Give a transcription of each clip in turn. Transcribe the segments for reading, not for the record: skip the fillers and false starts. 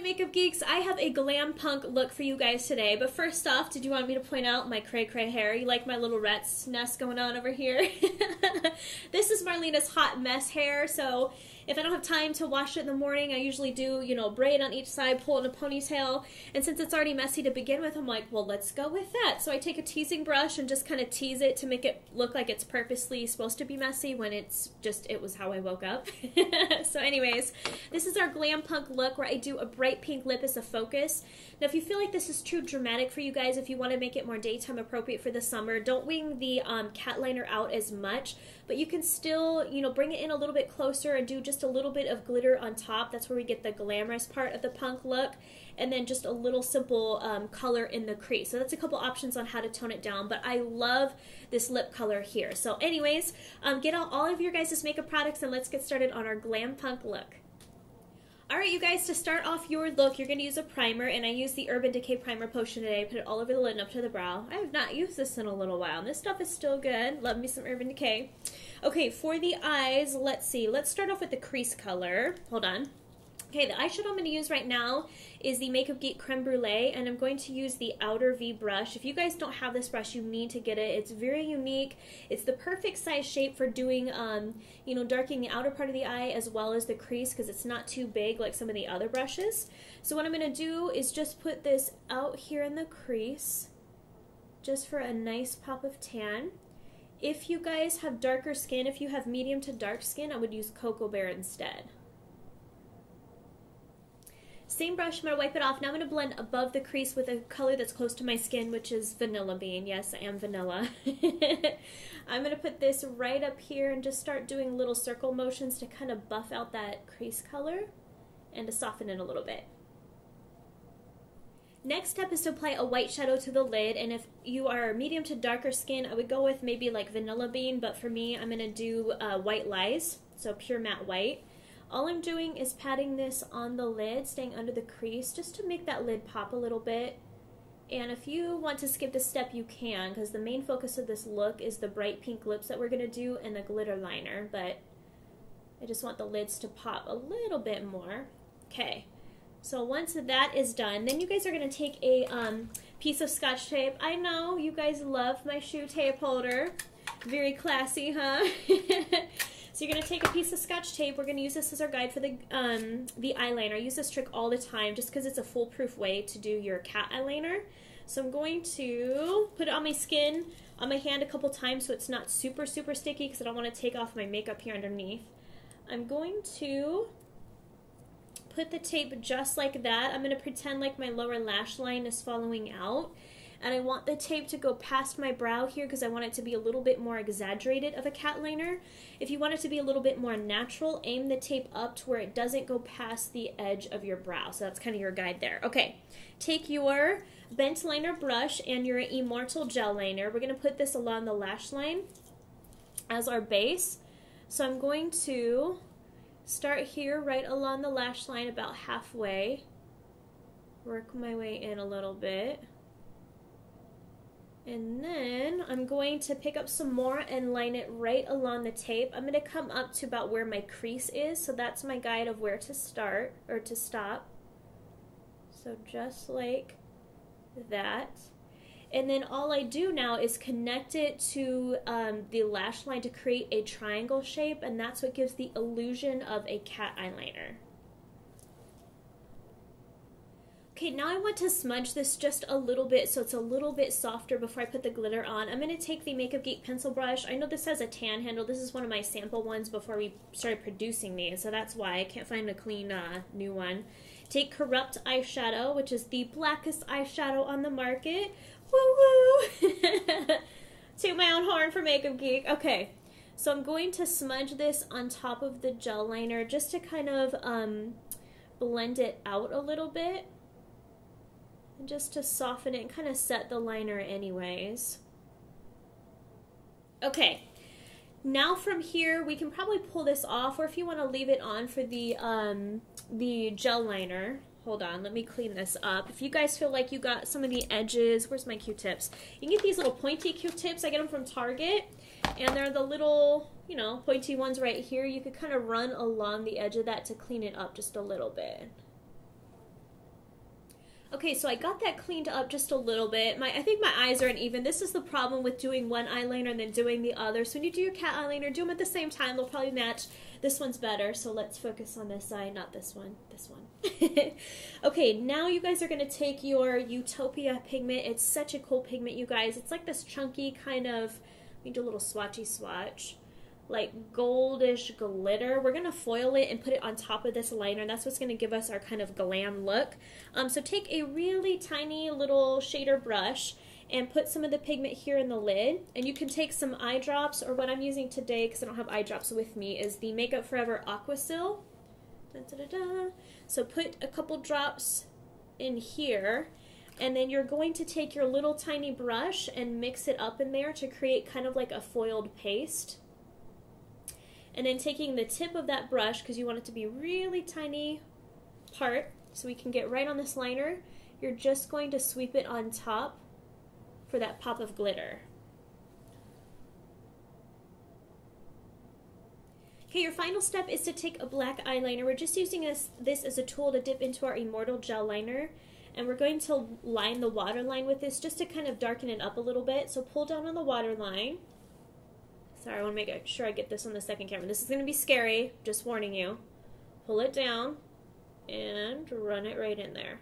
makeup geeks, I have a glam punk look for you guys today. But first off, did you want me to point out my cray cray hair? You like my little rat's nest going on over here? This is Marlena's hot mess hair, so if I don't have time to wash it in the morning, I usually do, you know, braid on each side, pull it in a ponytail, and since it's already messy to begin with, I'm like, well, let's go with that. So I take a teasing brush and just kind of tease it to make it look like it's purposely supposed to be messy when it's just, it was how I woke up. So anyways, this is our glam punk look where I do a bright pink lip as a focus. Now, if you feel like this is too dramatic for you guys, if you want to make it more daytime appropriate for the summer, don't wing the cat liner out as much, but you can still, you know, bring it in a little bit closer and do just a little bit of glitter on top. That's where we get the glamorous part of the punk look, and then just a little simple color in the crease. So that's a couple options on how to tone it down, but I love this lip color here. So anyways, get out all of your guys' makeup products and let's get started on our glam punk look. Alright, you guys, to start off your look, you're going to use a primer, and I used the Urban Decay Primer Potion today. Put it all over the lid and up to the brow. I have not used this in a little while, and this stuff is still good. Love me some Urban Decay. Okay, for the eyes, let's see. Let's start off with the crease color. Hold on. Okay, the eyeshadow I'm going to use right now is the Makeup Geek Creme Brulée, and I'm going to use the Outer V brush. If you guys don't have this brush, you need to get it. It's very unique. It's the perfect size shape for doing, you know, darkening the outer part of the eye as well as the crease, because it's not too big like some of the other brushes. So what I'm going to do is just put this out here in the crease, just for a nice pop of tan. If you guys have darker skin, if you have medium to dark skin, I would use Cocoa Bear instead. Same brush, I'm going to wipe it off. Now I'm going to blend above the crease with a color that's close to my skin, which is Vanilla Bean. Yes, I am vanilla. I'm going to put this right up here and just start doing little circle motions to kind of buff out that crease color and to soften it a little bit. Next step is to apply a white shadow to the lid, and if you are medium to darker skin, I would go with maybe like Vanilla Bean, but for me, I'm going to do White Lies, so pure matte white. All I'm doing is patting this on the lid, staying under the crease, just to make that lid pop a little bit. And if you want to skip this step, you can, because the main focus of this look is the bright pink lips that we're going to do and the glitter liner, but I just want the lids to pop a little bit more. Okay, so once that is done, then you guys are going to take a piece of Scotch tape. I know you guys love my shoe tape holder. Very classy, huh? So you're going to take a piece of Scotch tape. We're going to use this as our guide for the eyeliner. I use this trick all the time just because it's a foolproof way to do your cat eyeliner. So I'm going to put it on my skin, on my hand a couple times so it's not super, super sticky because I don't want to take off my makeup here underneath. I'm going to put the tape just like that. I'm going to pretend like my lower lash line is following out. And I want the tape to go past my brow here because I want it to be a little bit more exaggerated of a cat liner. If you want it to be a little bit more natural, aim the tape up to where it doesn't go past the edge of your brow. So that's kind of your guide there. Okay, take your bent liner brush and your Immortal gel liner. We're going to put this along the lash line as our base. So I'm going to start here right along the lash line about halfway. Work my way in a little bit. And then I'm going to pick up some more and line it right along the tape. I'm going to come up to about where my crease is, so that's my guide of where to start or to stop. So just like that. And then all I do now is connect it to the lash line to create a triangle shape, and that's what gives the illusion of a cat eyeliner. Okay, now I want to smudge this just a little bit so it's a little bit softer before I put the glitter on. I'm going to take the Makeup Geek pencil brush. I know this has a tan handle. This is one of my sample ones before we started producing these, so that's why I can't find a clean new one. Take Corrupt eyeshadow, which is the blackest eyeshadow on the market. Woo woo! Toot my own horn for Makeup Geek. Okay, so I'm going to smudge this on top of the gel liner just to kind of blend it out a little bit. And just to soften it and kind of set the liner anyways. Okay, now from here we can probably pull this off, or if you want to leave it on for the gel liner. Hold on, let me clean this up. If you guys feel like you got some of the edges, where's my Q-tips? You can get these little pointy Q-tips. I get them from Target, and they're the little, you know, pointy ones right here. You could kind of run along the edge of that to clean it up just a little bit. Okay, so I got that cleaned up just a little bit. I think my eyes are uneven. This is the problem with doing one eyeliner and then doing the other. So when you do your cat eyeliner, do them at the same time. They'll probably match. This one's better, so let's focus on this side, not this one. This one. Okay, now you guys are going to take your Utopia pigment. It's such a cool pigment, you guys. It's like this chunky kind of, let me do a little swatchy swatch, like goldish glitter. We're going to foil it and put it on top of this liner. That's what's going to give us our kind of glam look. So take a really tiny little shader brush and put some of the pigment here in the lid. And you can take some eye drops, or what I'm using today, because I don't have eye drops with me, is the Makeup Forever Aquasil. So put a couple drops in here, and then you're going to take your little tiny brush and mix it up in there to create kind of like a foiled paste. And then taking the tip of that brush, because you want it to be really tiny part, so we can get right on this liner, you're just going to sweep it on top for that pop of glitter. Okay, your final step is to take a black eyeliner. We're just using this as a tool to dip into our Immortal gel liner, and we're going to line the waterline with this just to kind of darken it up a little bit. So pull down on the waterline. Sorry, I want to make sure I get this on the second camera. This is going to be scary, just warning you. Pull it down and run it right in there.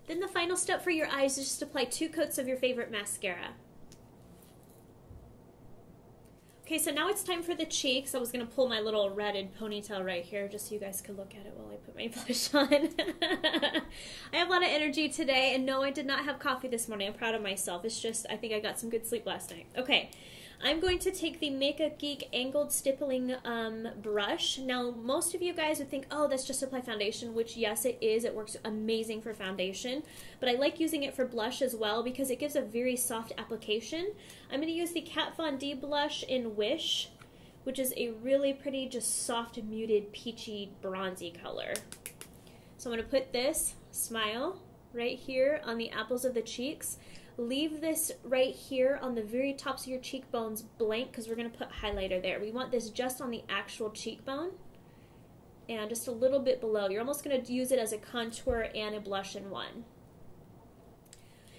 Then the final step for your eyes is just apply 2 coats of your favorite mascara. Okay, so now it's time for the cheeks. I was going to pull my little ratted ponytail right here just so you guys could look at it while I put my blush on. I have a lot of energy today, and no, I did not have coffee this morning. I'm proud of myself. It's just, I think I got some good sleep last night. Okay, I'm going to take the Makeup Geek angled stippling brush. Now, most of you guys would think, oh, that's just apply foundation, which yes, it is. It works amazing for foundation, but I like using it for blush as well because it gives a very soft application. I'm going to use the Kat Von D blush in Wish, which is a really pretty, just soft, muted, peachy, bronzy color. So I'm going to put this, smile, right here on the apples of the cheeks. Leave this right here on the very tops of your cheekbones blank because we're going to put highlighter there. We want this just on the actual cheekbone and just a little bit below. You're almost going to use it as a contour and a blush in one.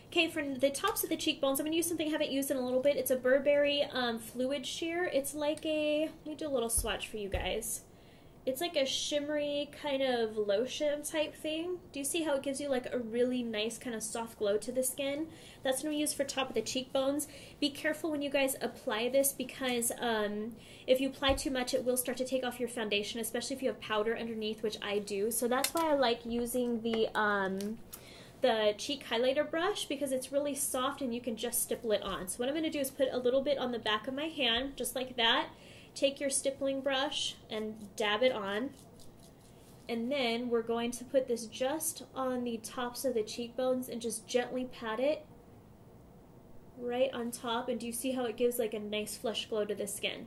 Okay, for the tops of the cheekbones, I'm going to use something I haven't used in a little bit. It's a Burberry Fluid Sheer. It's like a, let me do a little swatch for you guys. It's like a shimmery kind of lotion type thing. Do you see how it gives you like a really nice kind of soft glow to the skin? That's what we use for top of the cheekbones. Be careful when you guys apply this because if you apply too much, it will start to take off your foundation, especially if you have powder underneath, which I do. So that's why I like using the cheek highlighter brush because it's really soft and you can just stipple it on. So what I'm going to do is put a little bit on the back of my hand, just like that. Take your stippling brush and dab it on, and then we're going to put this just on the tops of the cheekbones and just gently pat it right on top. And do you see how it gives like a nice flush glow to the skin?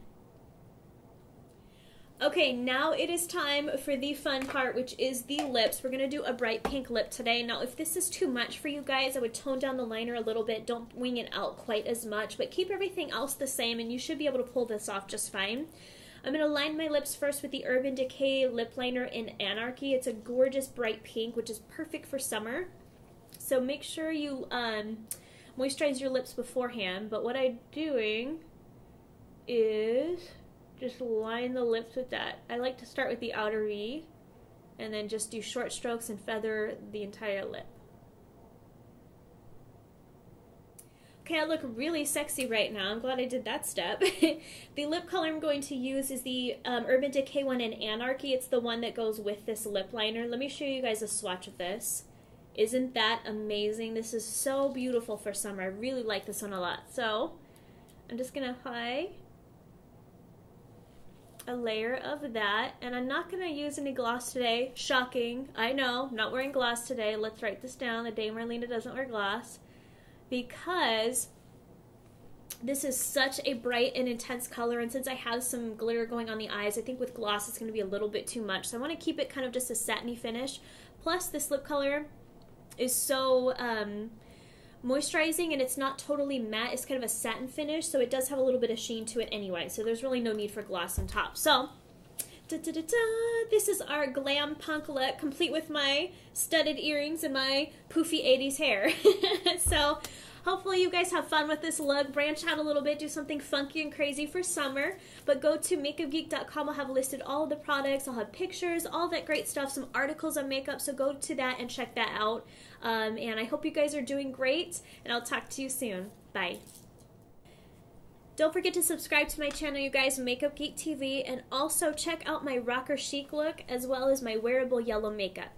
Okay, now it is time for the fun part, which is the lips. We're going to do a bright pink lip today. Now, if this is too much for you guys, I would tone down the liner a little bit. Don't wing it out quite as much, but keep everything else the same, and you should be able to pull this off just fine. I'm going to line my lips first with the Urban Decay lip liner in Anarchy. It's a gorgeous bright pink, which is perfect for summer. So make sure you moisturize your lips beforehand, but what I'm doing is just line the lips with that. I like to start with the outer V and then just do short strokes and feather the entire lip. Okay, I look really sexy right now. I'm glad I did that step. The lip color I'm going to use is the Urban Decay one in Anarchy. It's the one that goes with this lip liner. Let me show you guys a swatch of this. Isn't that amazing? This is so beautiful for summer. I really like this one a lot. So I'm just going to apply a layer of that, and I'm not going to use any gloss today. Shocking, I know, not wearing gloss today. Let's write this down, the day Marlena doesn't wear gloss, because this is such a bright and intense color, and since I have some glitter going on the eyes, I think with gloss it's going to be a little bit too much, so I want to keep it kind of just a satiny finish. Plus this lip color is so moisturizing, and it's not totally matte. It's kind of a satin finish, so it does have a little bit of sheen to it anyway, so there's really no need for gloss on top. So Da, da, da, da. This is our glam punk look, complete with my studded earrings and my poofy 80s hair. So hopefully you guys have fun with this look. Branch out a little bit, do something funky and crazy for summer. But go to makeupgeek.com. I'll have listed all of the products. I'll have pictures, all that great stuff, some articles on makeup. So go to that and check that out. And I hope you guys are doing great. And I'll talk to you soon. Bye. Don't forget to subscribe to my channel, you guys, Makeup Geek TV. And also check out my rocker chic look as well as my wearable yellow makeup.